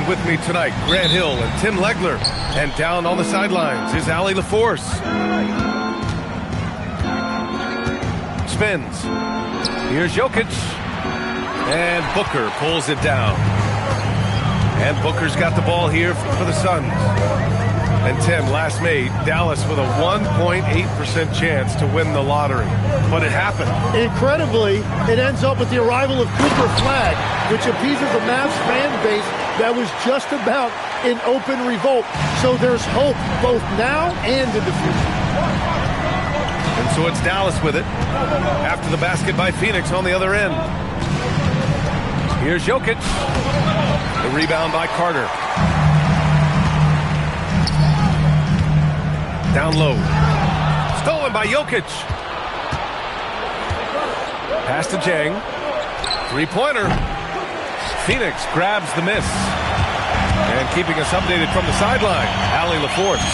with me tonight, Grant Hill and Tim Legler. And down on the sidelines is Allie LaForce. Spins. Here's Jokic. And Booker pulls it down. And Booker's got the ball here for the Suns. And Tim, last May, Dallas with a 1.8% chance to win the lottery. But it happened. Incredibly, it ends up with the arrival of Cooper Flagg, which appeases a Mavs fan base that was just about in open revolt. So there's hope both now and in the future. And so it's Dallas with it after the basket by Phoenix on the other end. Here's Jokic. The rebound by Carter. Down low. Stolen by Jokic. Pass to Jang. Three-pointer. Phoenix grabs the miss. And keeping us updated from the sideline, Allie LaForce.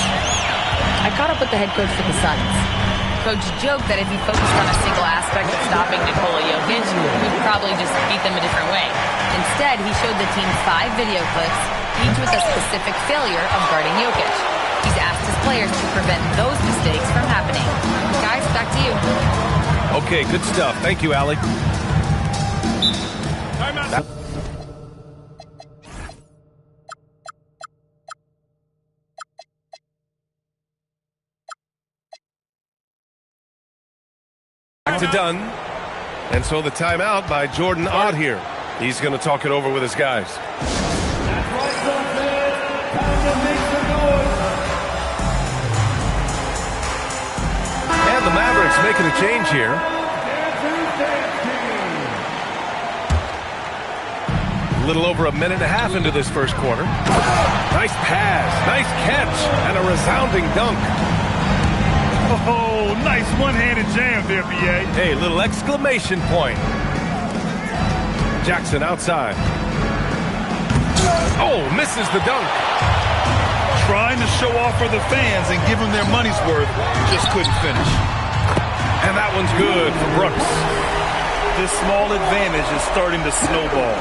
I caught up with the head coach for the Suns. Coach joked that if he focused on a single aspect of stopping Nikola Jokic, he'd probably just beat them a different way. Instead, he showed the team 5 video clips, each with a specific failure of guarding Jokic. He's asked his players to prevent those mistakes from happening. Guys, back to you. Okay, good stuff. Thank you, Allie. Back to Dunn. And so the timeout by Jordan Ott here. He's going to talk it over with his guys. And the Mavericks making a change here. A little over a minute and a half into this first quarter. Nice pass, nice catch, and a resounding dunk. Oh, nice one-handed jam there, B.A. Hey, little exclamation point. Jackson outside. Oh, misses the dunk. Trying to show off for the fans and give them their money's worth, just couldn't finish. And that one's good for Brooks. This small advantage is starting to snowball.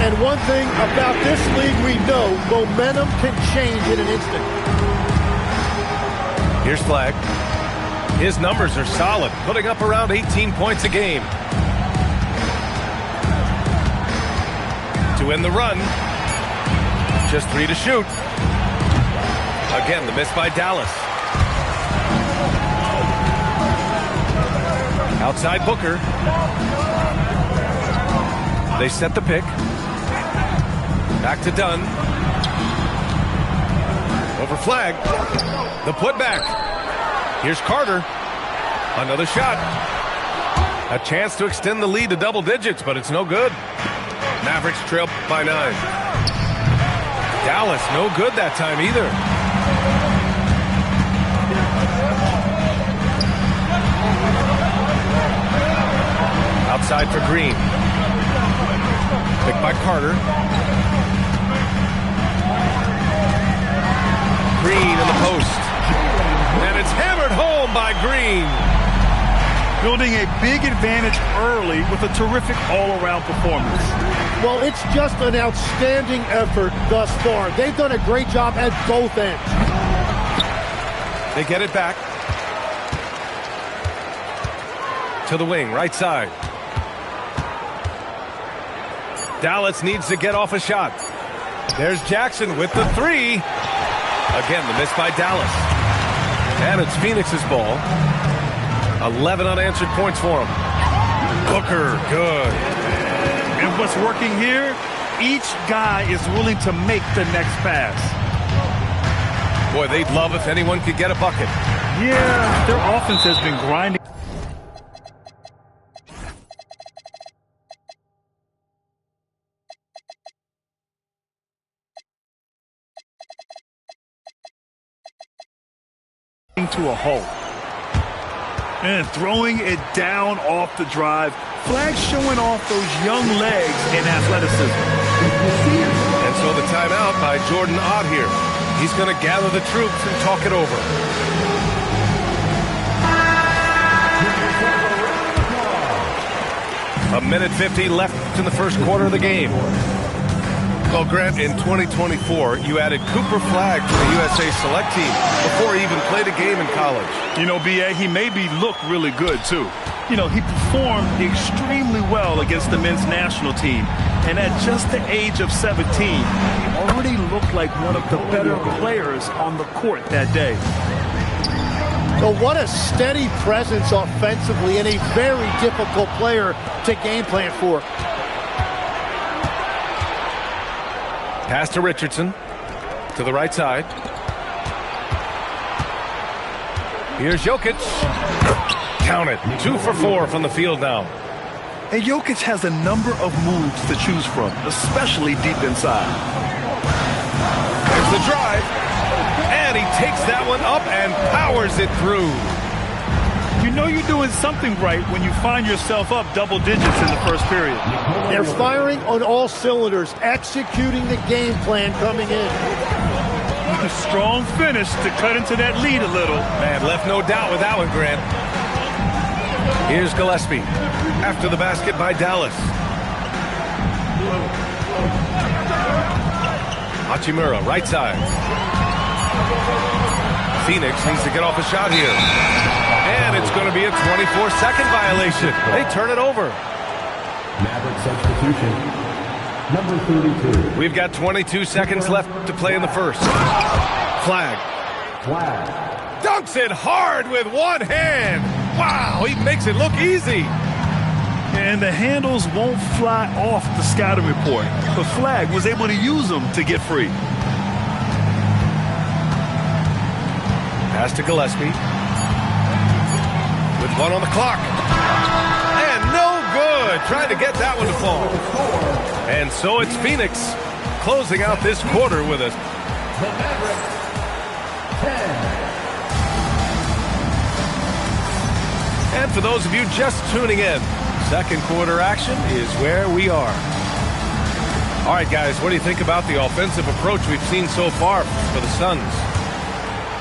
And one thing about this league we know, momentum can change in an instant. Here's Flagg. His numbers are solid, putting up around 18 points a game. To end the run. Just 3 to shoot. Again, the miss by Dallas. Outside Booker. They set the pick. Back to Dunn. Over Flagg. The putback. Here's Carter. Another shot. A chance to extend the lead to double digits, but it's no good. Mavericks trail by 9. Dallas, no good that time either. Outside for Green. Picked by Carter. Green in the post. And it's hammered home by Green. Building a big advantage early with a terrific all-around performance. Well, it's just an outstanding effort thus far. They've done a great job at both ends. They get it back. To the wing, right side. Dallas needs to get off a shot. There's Jackson with the 3. Again, the miss by Dallas. And it's Phoenix's ball. 11 unanswered points for him. Booker, good. And what's working here, each guy is willing to make the next pass. Boy, they'd love if anyone could get a bucket. Yeah, their offense has been grinding. To a halt. And throwing it down off the drive. Flagg showing off those young legs and athleticism. And so the timeout by Jordan Ott here. He's going to gather the troops and talk it over. A minute 50 left in the first quarter of the game. Well, Grant, in 2024, you added Cooper Flagg to the USA Select team before he even played a game in college. You know, B.A., he maybe looked really good, too. You know, he performed extremely well against the men's national team. And at just the age of 17, he already looked like one of the better players on the court that day. So what a steady presence offensively and a very difficult player to game plan for. Pass to Richardson to the right side. Here's Jokic. Count it. 2 for 4 from the field now. And Jokic has a number of moves to choose from, especially deep inside. There's the drive. And he takes that one up and powers it through. You know you're doing something right when you find yourself up double digits in the first period. They're firing on all cylinders, executing the game plan coming in. A strong finish to cut into that lead a little. Man, left no doubt with that one, Grant. Here's Gillespie after the basket by Dallas. Hachimura, right side. Phoenix needs to get off a shot here. And it's going to be a 24-second violation. They turn it over. Maverick substitution, number 32. We've got 22 seconds left to play in the first. Flag. Dunks it hard with one hand. Wow, he makes it look easy. And the handles won't fly off the scouting report. But Flagg was able to use them to get free. Pass to Gillespie. With one on the clock. And no good. Trying to get that one to fall. And so it's Phoenix closing out this quarter with us. And for those of you just tuning in, second quarter action is where we are. All right, guys, what do you think about the offensive approach we've seen so far for the Suns?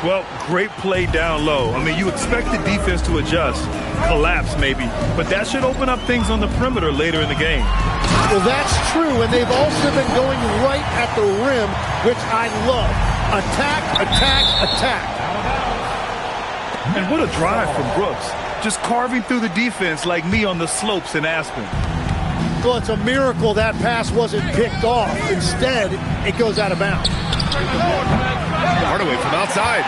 Well, great play down low. I mean, you expect the defense to adjust, collapse maybe, but that should open up things on the perimeter later in the game. Well, that's true, and they've also been going right at the rim, which I love. Attack, attack, attack. And what a drive from Brooks. Just carving through the defense like me on the slopes in Aspen. Well, it's a miracle that pass wasn't picked off. Instead, it goes out of bounds. Hardaway from outside.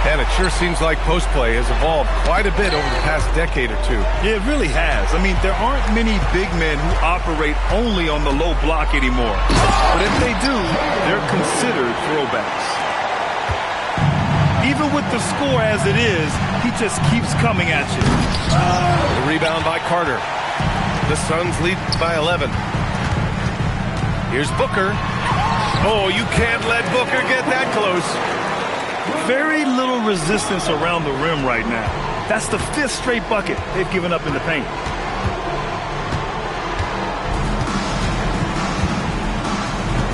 And it sure seems like post play has evolved quite a bit over the past decade or two. Yeah, it really has. I mean, there aren't many big men who operate only on the low block anymore. But if they do, they're considered throwbacks. Even with the score as it is, he just keeps coming at you. The rebound by Carter. The Suns lead by 11. Here's Booker. Oh, you can't let Booker get that close. Very little resistance around the rim right now. That's the 5th straight bucket they've given up in the paint.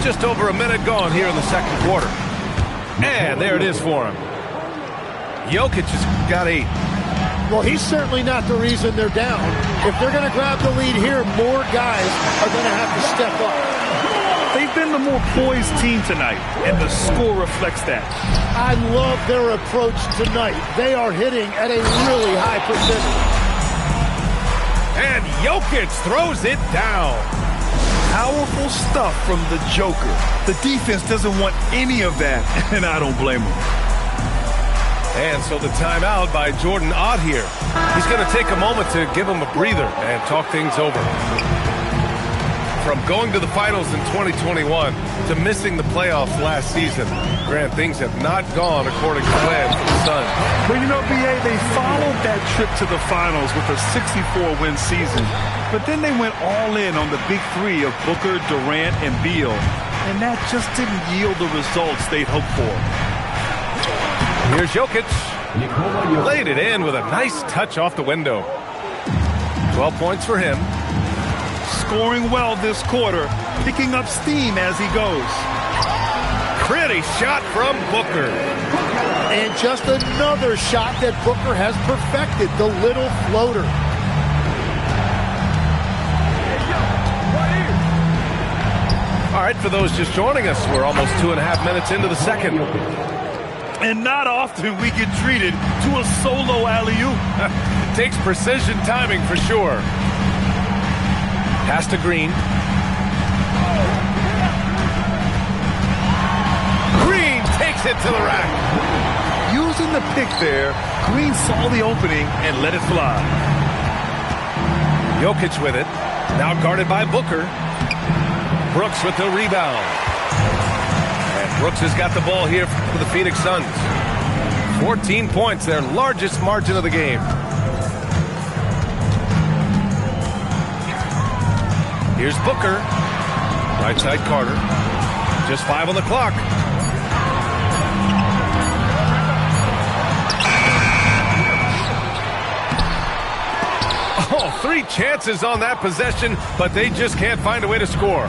Just over a minute gone here in the second quarter. And there it is for him. Jokic has got 8. Well, he's certainly not the reason they're down. If they're going to grab the lead here, more guys are going to have to step up. They've been the more poised team tonight, and the score reflects that. I love their approach tonight. They are hitting at a really high percentage. And Jokic throws it down. Powerful stuff from the Joker. The defense doesn't want any of that, and I don't blame them. And so the timeout by Jordan Ott here. He's going to take a moment to give him a breather and talk things over. From going to the finals in 2021 to missing the playoffs last season, Grant, things have not gone according to plan for the Suns. Well, you know, B.A., they followed that trip to the finals with a 64-win season. But then they went all in on the big three of Booker, Durant, and Beal. And that just didn't yield the results they'd hoped for. Here's Jokic. Laid it in with a nice touch off the window. 12 points for him. Scoring well this quarter, picking up steam as he goes. Pretty shot from Booker. And just another shot that Booker has perfected, the little floater. All right, for those just joining us, we're almost 2.5 minutes into the second. And not often we get treated to a solo alley-oop. Takes precision timing for sure. Pass to Green. Green takes it to the rack. Using the pick there, Green saw the opening and let it fly. Jokic with it. Now guarded by Booker. Brooks with the rebound. And Brooks has got the ball here for the Phoenix Suns. 14 points, their largest margin of the game. Here's Booker. Right side Carter. Just 5 on the clock. Oh, 3 chances on that possession, but they just can't find a way to score.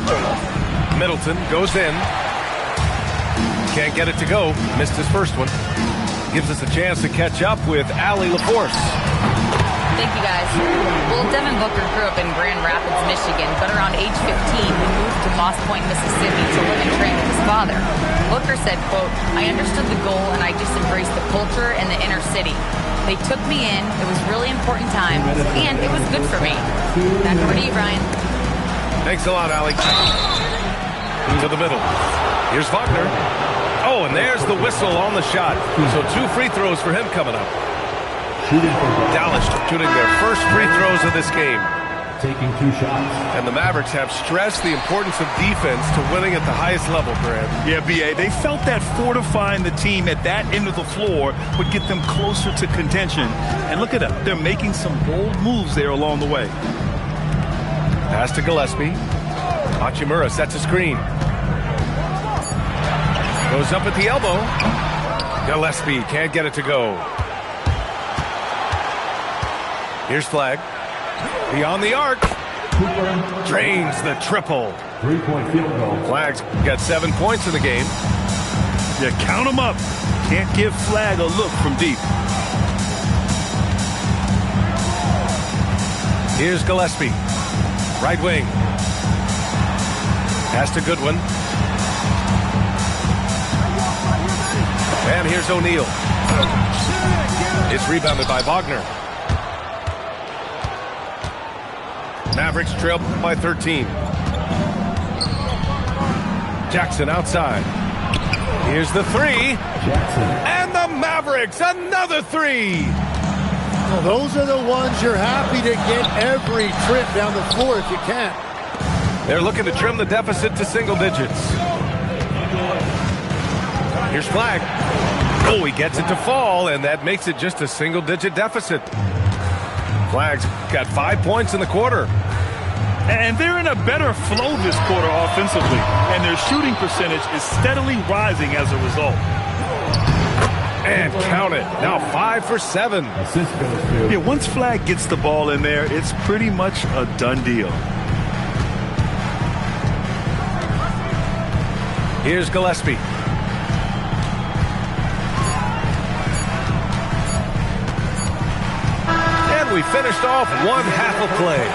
Middleton goes in. Can't get it to go. Missed his first one. Gives us a chance to catch up with Allie LaForce. Thank you, guys. Well, Devin Booker grew up in Grand Rapids, Michigan, but around age 15, he moved to Moss Point, Mississippi to live and train with his father. Booker said, quote, "I understood the goal and I just embraced the culture and the inner city. They took me in. It was really important time, and it was good for me." Back over to you, Brian. Thanks a lot, Allie. To the middle. Here's Wagner. Oh, and there's the whistle on the shot. So 2 free throws for him coming up. Dallas shooting their first free throws of this game. Taking 2 shots. And the Mavericks have stressed the importance of defense to winning at the highest level, Grant. Yeah, B.A., they felt that fortifying the team at that end of the floor would get them closer to contention. And look at them. They're making some bold moves there along the way. Pass to Gillespie. Hachimura sets a screen. Goes up at the elbow. Gillespie can't get it to go. Here's Flag. Beyond the arc. Drains the triple. 3-point field goal. Flag's got 7 points in the game. Yeah, count them up. Can't give Flag a look from deep. Here's Gillespie. Right wing. Pass to Goodwin. And here's O'Neal. It's rebounded by Wagner. Mavericks trail by 13. Jackson outside. Here's the 3. Jackson. And the Mavericks, another 3. Well, those are the ones you're happy to get every trip down the floor if you can. They're looking to trim the deficit to single digits. Here's Flag. Oh, he gets it to fall, and that makes it just a single-digit deficit. Flag's got 5 points in the quarter. And they're in a better flow this quarter offensively, and their shooting percentage is steadily rising as a result. And count it. Now 5 for 7. Assist goes to. Yeah, once Flag gets the ball in there, it's pretty much a done deal. Here's Gillespie. And we finished off one half of play.